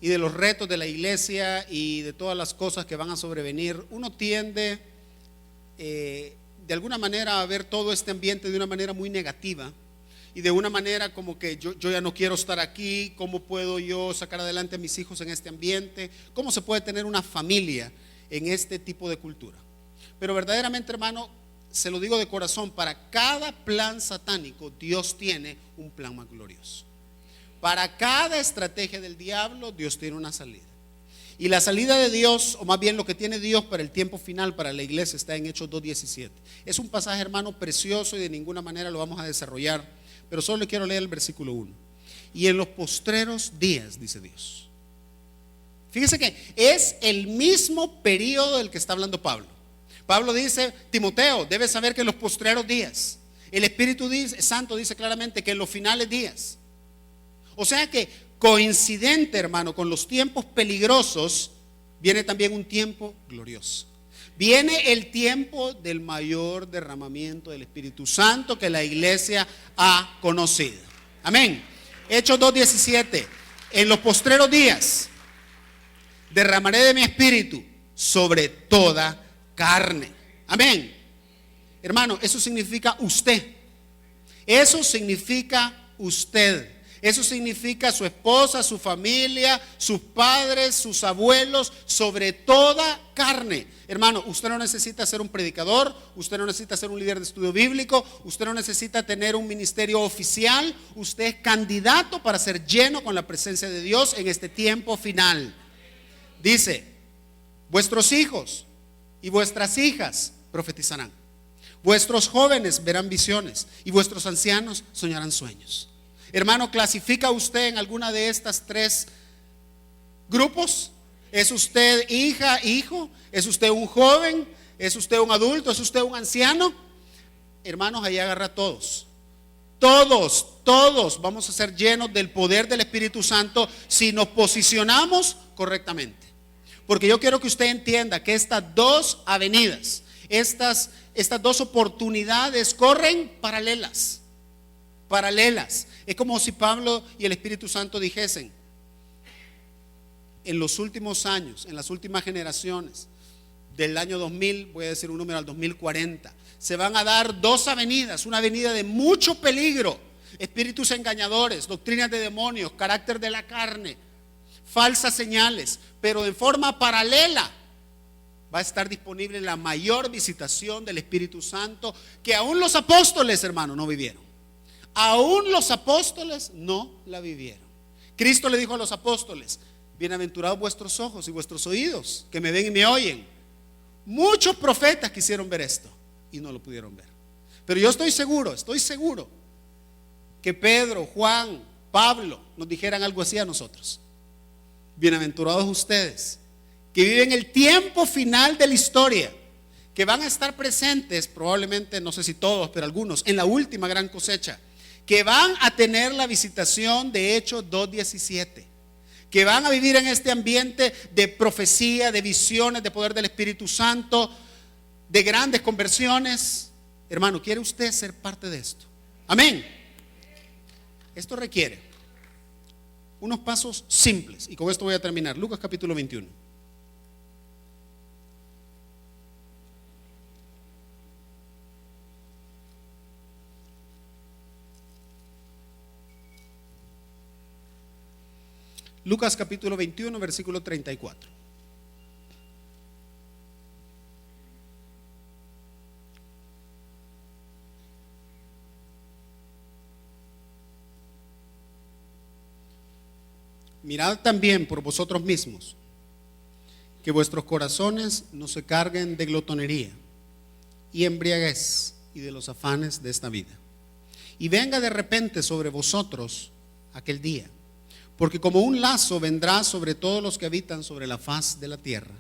y de los retos de la iglesia y de todas las cosas que van a sobrevenir, uno tiende de alguna manera a ver todo este ambiente de una manera muy negativa, y de una manera como que yo ya no quiero estar aquí. ¿Cómo puedo yo sacar adelante a mis hijos en este ambiente? ¿Cómo se puede tener una familia en este tipo de cultura? Pero verdaderamente, hermano, se lo digo de corazón, para cada plan satánico Dios tiene un plan más glorioso. Para cada estrategia del diablo Dios tiene una salida. Y la salida de Dios, o más bien lo que tiene Dios para el tiempo final, para la iglesia, está en Hechos 2:17. Es un pasaje, hermano, precioso, y de ninguna manera lo vamos a desarrollar, pero solo le quiero leer el versículo 1. Y en los postreros días, dice Dios. Fíjese que es el mismo periodo del que está hablando Pablo. Pablo dice: Timoteo, debes saber que en los postreros días, el Espíritu Santo dice claramente que en los finales días. O sea que coincidente, hermano, con los tiempos peligrosos, viene también un tiempo glorioso. Viene el tiempo del mayor derramamiento del Espíritu Santo que la iglesia ha conocido. Amén. Hechos 2:17. En los postreros días derramaré de mi espíritu sobre toda carne. Amén. Hermano, eso significa usted. Eso significa usted. Eso significa su esposa, su familia, sus padres, sus abuelos, sobre toda carne. Hermano, usted no necesita ser un predicador, usted no necesita ser un líder de estudio bíblico, usted no necesita tener un ministerio oficial. Usted es candidato para ser lleno con la presencia de Dios en este tiempo final. Dice: vuestros hijos y vuestras hijas profetizarán, vuestros jóvenes verán visiones, y vuestros ancianos soñarán sueños. Hermano, ¿clasifica usted en alguna de estas 3 grupos? ¿Es usted hija, hijo? ¿Es usted un joven? ¿Es usted un adulto? ¿Es usted un anciano? Hermanos, ahí agarra a todos. Todos vamos a ser llenos del poder del Espíritu Santo si nos posicionamos correctamente. Porque yo quiero que usted entienda que estas 2 avenidas, estas 2 oportunidades corren paralelas. Es como si Pablo y el Espíritu Santo dijesen: en los últimos años, en las últimas generaciones, del año 2000, voy a decir un número, al 2040, se van a dar 2 avenidas, una avenida de mucho peligro, espíritus engañadores, doctrinas de demonios, carácter de la carne, falsas señales, pero en forma paralela va a estar disponible la mayor visitación del Espíritu Santo que aún los apóstoles, hermanos, no vivieron. Aún los apóstoles no la vivieron. Cristo le dijo a los apóstoles: bienaventurados vuestros ojos y vuestros oídos, que me ven y me oyen. Muchos profetas quisieron ver esto y no lo pudieron ver. Pero yo estoy seguro que Pedro, Juan, Pablo nos dijeran algo así a nosotros: bienaventurados ustedes, que viven el tiempo final de la historia, que van a estar presentes, probablemente, no sé si todos, pero algunos, en la última gran cosecha, que van a tener la visitación de Hechos 2:17, que van a vivir en este ambiente de profecía, de visiones, de poder del Espíritu Santo, de grandes conversiones. Hermano, ¿quiere usted ser parte de esto? Amén. Esto requiere unos pasos simples, y con esto voy a terminar. Lucas capítulo 21. Lucas capítulo 21, versículo 34. Mirad también por vosotros mismos, que vuestros corazones no se carguen de glotonería y embriaguez y de los afanes de esta vida, y venga de repente sobre vosotros aquel día, porque como un lazo vendrá sobre todos los que habitan sobre la faz de la tierra.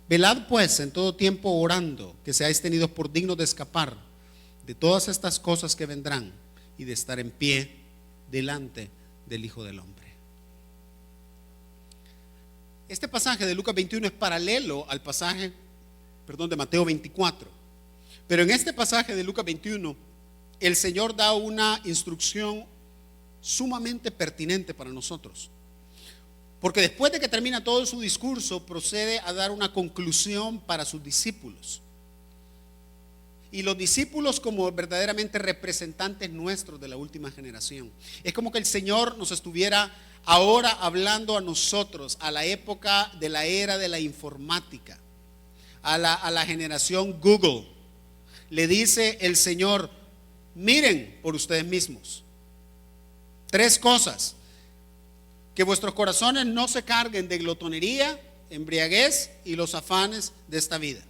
Velad pues en todo tiempo orando, que seáis tenidos por dignos de escapar de todas estas cosas que vendrán y de estar en pie delante del Hijo del Hombre. Este pasaje de Lucas 21 es paralelo al pasaje, de Mateo 24. Pero en este pasaje de Lucas 21, el Señor da una instrucción sumamente pertinente para nosotros, porque después de que termina todo su discurso, procede a dar una conclusión para sus discípulos, y los discípulos como verdaderamente representantes nuestros de la última generación. Es como que el Señor nos estuviera ahora hablando a nosotros, a la época de la era de la informática, a la generación Google. Le dice el Señor: miren por ustedes mismos. 3 cosas: que vuestros corazones no se carguen de glotonería, embriaguez y los afanes de esta vida.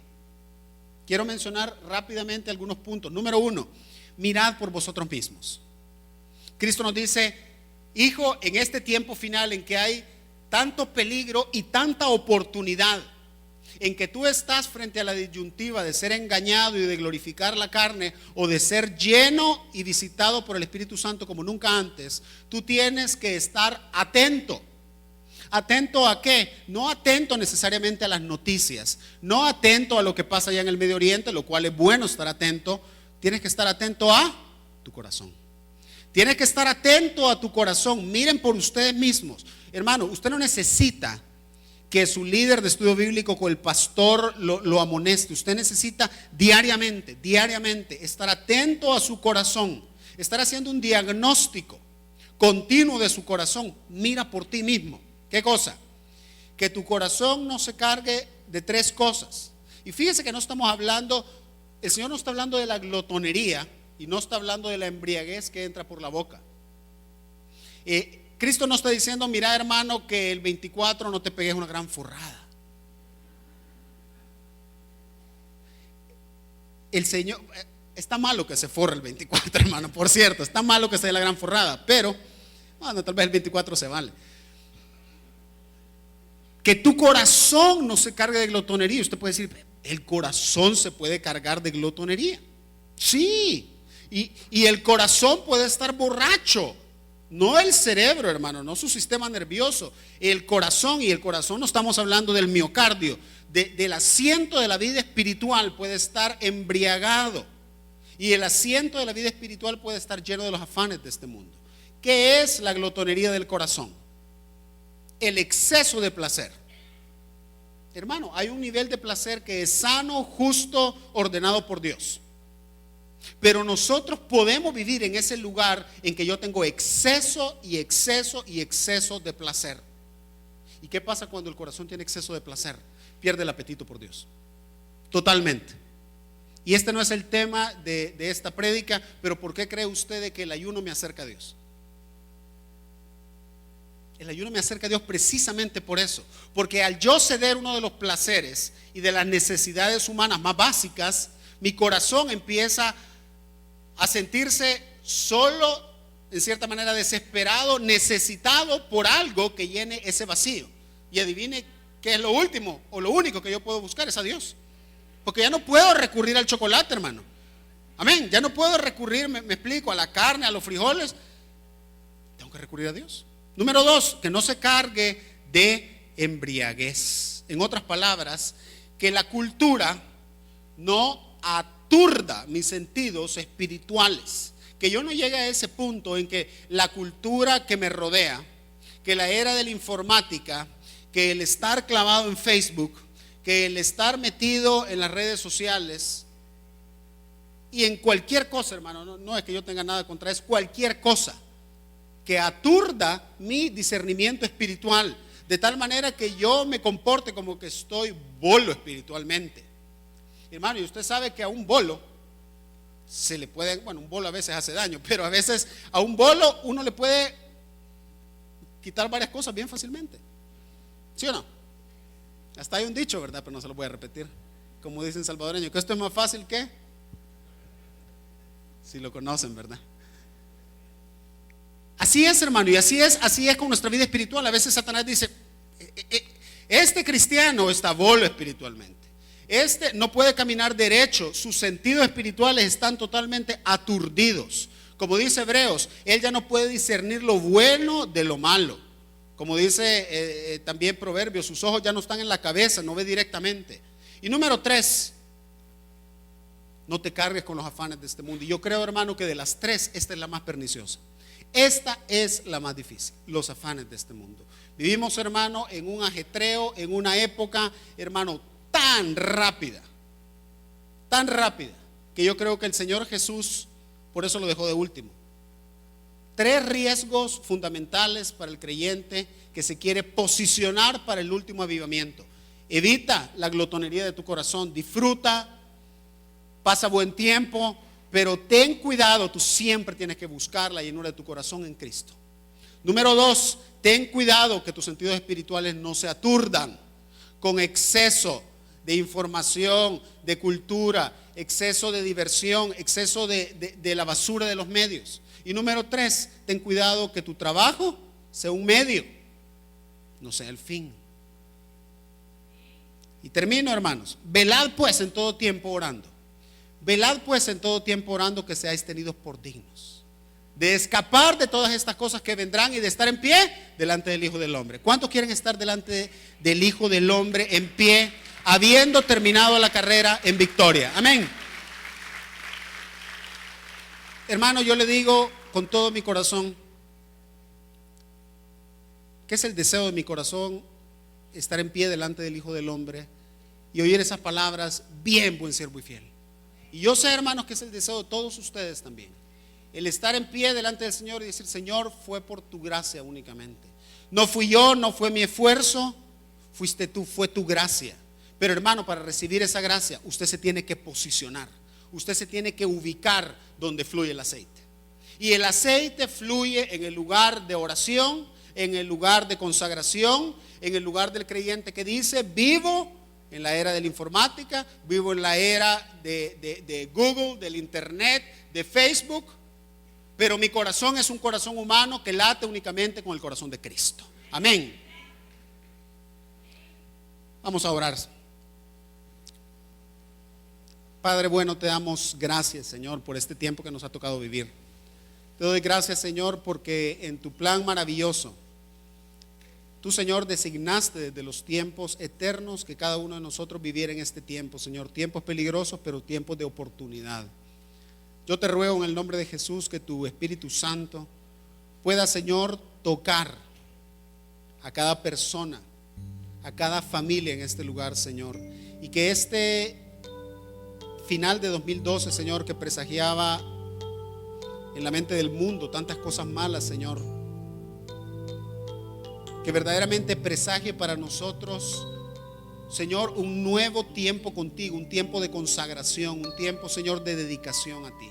Quiero mencionar rápidamente algunos puntos. Número 1, mirad por vosotros mismos. Cristo nos dice: hijo, en este tiempo final en que hay tanto peligro y tanta oportunidad, en que tú estás frente a la disyuntiva de ser engañado y de glorificar la carne, o de ser lleno y visitado por el Espíritu Santo como nunca antes, tú tienes que estar atento. ¿Atento a qué? No atento necesariamente a las noticias, no atento a lo que pasa allá en el Medio Oriente, lo cual es bueno estar atento. Tienes que estar atento a tu corazón. Tienes que estar atento a tu corazón. Miren por ustedes mismos. Hermano, usted no necesita que su líder de estudio bíblico o el pastor lo amoneste. Usted necesita diariamente estar atento a su corazón, estar haciendo un diagnóstico continuo de su corazón. Mira por ti mismo. ¿Qué cosa? Que tu corazón no se cargue de 3 cosas. Y fíjese que no estamos hablando, el Señor no está hablando de la glotonería y no está hablando de la embriaguez que entra por la boca. Cristo no está diciendo: mira, hermano, que el 24 no te pegues una gran forrada. El Señor, está malo que se forre el 24, hermano, por cierto, está malo que se dé la gran forrada, pero bueno, tal vez el 24 se vale. Que tu corazón no se cargue de glotonería. Usted puede decir: ¿el corazón se puede cargar de glotonería? Sí, y el corazón puede estar borracho. No el cerebro, hermano, no su sistema nervioso, el corazón. Y el corazón, no estamos hablando del miocardio, del asiento de la vida espiritual puede estar embriagado. Y el asiento de la vida espiritual puede estar lleno de los afanes de este mundo. ¿Qué es la glotonería del corazón? El exceso de placer. Hermano, hay un nivel de placer que es sano, justo, ordenado por Dios. Pero nosotros podemos vivir en ese lugar en que yo tengo exceso y exceso y exceso de placer. ¿Y qué pasa cuando el corazón tiene exceso de placer? Pierde el apetito por Dios. Totalmente. Y este no es el tema de esta prédica, pero ¿por qué cree usted de que el ayuno me acerca a Dios? El ayuno me acerca a Dios precisamente por eso, porque al yo ceder uno de los placeres y de las necesidades humanas más básicas, mi corazón empieza a sentirse solo, en cierta manera desesperado, necesitado por algo que llene ese vacío. Y adivine qué es lo último o lo único que yo puedo buscar, es a Dios. Porque ya no puedo recurrir al chocolate, hermano. Amén. Ya no puedo recurrir, me explico, a la carne, a los frijoles. Tengo que recurrir a Dios. Número 2, que no se cargue de embriaguez. En otras palabras, que la cultura no aturda mis sentidos espirituales. Que yo no llegue a ese punto en que la cultura que me rodea, que la era de la informática, que el estar clavado en Facebook, que el estar metido en las redes sociales y en cualquier cosa, hermano, no es que yo tenga nada contra eso, cualquier cosa que aturda mi discernimiento espiritual, de tal manera que yo me comporte como que estoy bolo espiritualmente. Hermano, y usted sabe que a un bolo se le puede, bueno, un bolo a veces hace daño, pero a veces a un bolo uno le puede quitar varias cosas bien fácilmente. ¿Sí o no? Hasta hay un dicho, ¿verdad? Pero no se lo voy a repetir. Como dicen salvadoreño, que esto es más fácil que, si lo conocen, ¿verdad? Así es, hermano, y así es con nuestra vida espiritual. A veces Satanás dice, este cristiano está bolo espiritualmente, este no puede caminar derecho, sus sentidos espirituales están totalmente aturdidos. Como dice Hebreos, él ya no puede discernir lo bueno de lo malo. Como dice también Proverbios, sus ojos ya no están en la cabeza, no ve directamente. Y número 3, no te cargues con los afanes de este mundo. Y yo creo, hermano, que de las 3, esta es la más perniciosa. Esta es la más difícil, los afanes de este mundo. Vivimos, hermano, en un ajetreo, en una época, hermano, tan rápida, que yo creo que el Señor Jesús por eso lo dejó de último. 3 riesgos fundamentales para el creyente que se quiere posicionar para el último avivamiento. Evita la glotonería de tu corazón, disfruta, pasa buen tiempo, pero ten cuidado, tú siempre tienes que buscar la llenura de tu corazón en Cristo. Número 2, ten cuidado que tus sentidos espirituales no se aturdan con exceso de información, de cultura, exceso de diversión, exceso de la basura de los medios. Y número 3, ten cuidado que tu trabajo sea un medio, no sea el fin. Y termino, hermanos. Velad pues en todo tiempo orando. Velad pues en todo tiempo orando, que seáis tenidos por dignos de escapar de todas estas cosas que vendrán y de estar en pie delante del Hijo del Hombre. ¿Cuántos quieren estar delante del Hijo del Hombre en pie, habiendo terminado la carrera en victoria? Amén. Hermano, yo le digo con todo mi corazón que es el deseo de mi corazón estar en pie delante del Hijo del Hombre y oír esas palabras: bien, buen siervo y fiel. Y yo sé, hermanos, que es el deseo de todos ustedes también, el estar en pie delante del Señor y decir: Señor, fue por tu gracia únicamente. No fui yo, no fue mi esfuerzo, fuiste tú, fue tu gracia. Pero, hermano, para recibir esa gracia, usted se tiene que posicionar. Usted se tiene que ubicar donde fluye el aceite. Y el aceite fluye en el lugar de oración, en el lugar de consagración, en el lugar del creyente que dice: vivo en la era de la informática, vivo en la era de Google, del internet, de Facebook, pero mi corazón es un corazón humano que late únicamente con el corazón de Cristo. Amén. Vamos a orar. Padre bueno, te damos gracias, Señor, por este tiempo que nos ha tocado vivir. Te doy gracias, Señor, porque en tu plan maravilloso tú, Señor, designaste desde los tiempos eternos que cada uno de nosotros viviera en este tiempo, Señor. Tiempos peligrosos, pero tiempos de oportunidad. Yo te ruego en el nombre de Jesús que tu Espíritu Santo pueda, Señor, tocar a cada persona, a cada familia en este lugar, Señor. Y que este final de 2012, Señor, que presagiaba en la mente del mundo tantas cosas malas, Señor, que verdaderamente presagie para nosotros Señor, un nuevo tiempo contigo, un tiempo de consagración, un tiempo, Señor, de dedicación a ti.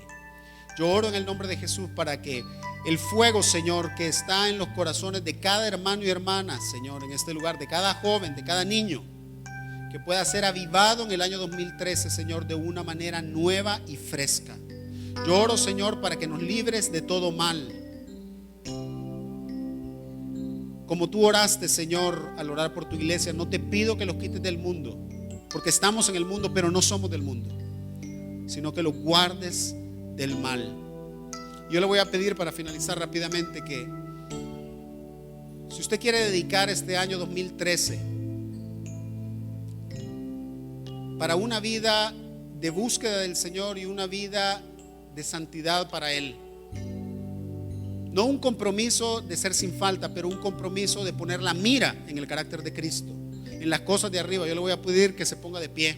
Yo oro en el nombre de Jesús para que el fuego, Señor, que está en los corazones de cada hermano y hermana, Señor, en este lugar, de cada joven, de cada niño, que pueda ser avivado en el año 2013, Señor, de una manera nueva y fresca. Yo oro, Señor, para que nos libres de todo mal. Como tú oraste, Señor, al orar por tu iglesia, no te pido que los quites del mundo, porque estamos en el mundo, pero no somos del mundo, sino que los guardes del mal. Yo le voy a pedir, para finalizar rápidamente, que si usted quiere dedicar este año 2013 para una vida de búsqueda del Señor y una vida de santidad para Él, no un compromiso de ser sin falta, pero un compromiso de poner la mira en el carácter de Cristo, en las cosas de arriba, yo le voy a pedir que se ponga de pie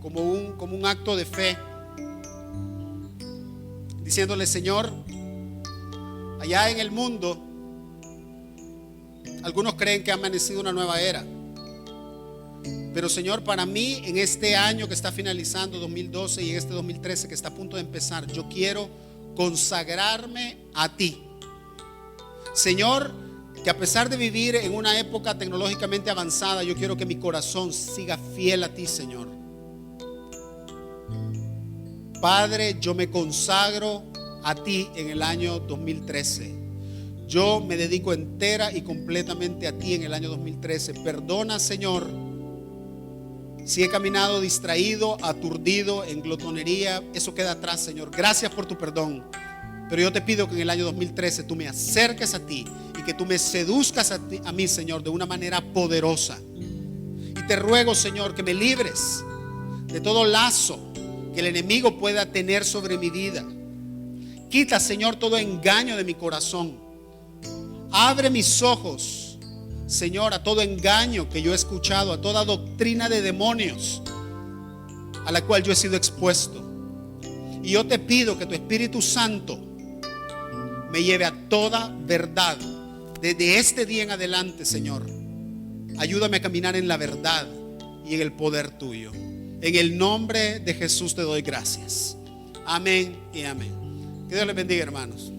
como un acto de fe, diciéndole: Señor, allá en el mundo algunos creen que ha amanecido una nueva era, pero Señor, para mí, en este año que está finalizando 2012 y en este 2013 que está a punto de empezar, yo quiero consagrarme a ti, Señor. Que a pesar de vivir en una época tecnológicamente avanzada, yo quiero que mi corazón siga fiel a ti, Señor. Padre, yo me consagro a ti en el año 2013. Yo me dedico entera y completamente a ti en el año 2013. Perdona, Señor, si he caminado distraído, aturdido, en glotonería. Eso queda atrás, Señor. Gracias por tu perdón. Pero yo te pido que en el año 2013 tú me acerques a ti y que tú me seduzcas a mí, Señor, de una manera poderosa. Y te ruego, Señor, que me libres de todo lazo que el enemigo pueda tener sobre mi vida. Quita, Señor, todo engaño de mi corazón. Abre mis ojos, Señor, a todo engaño que yo he escuchado, a toda doctrina de demonios a la cual yo he sido expuesto. Y yo te pido que tu Espíritu Santo me lleve a toda verdad desde este día en adelante, Señor. Ayúdame a caminar en la verdad y en el poder tuyo. En el nombre de Jesús te doy gracias. Amén y amén. Que Dios les bendiga, hermanos.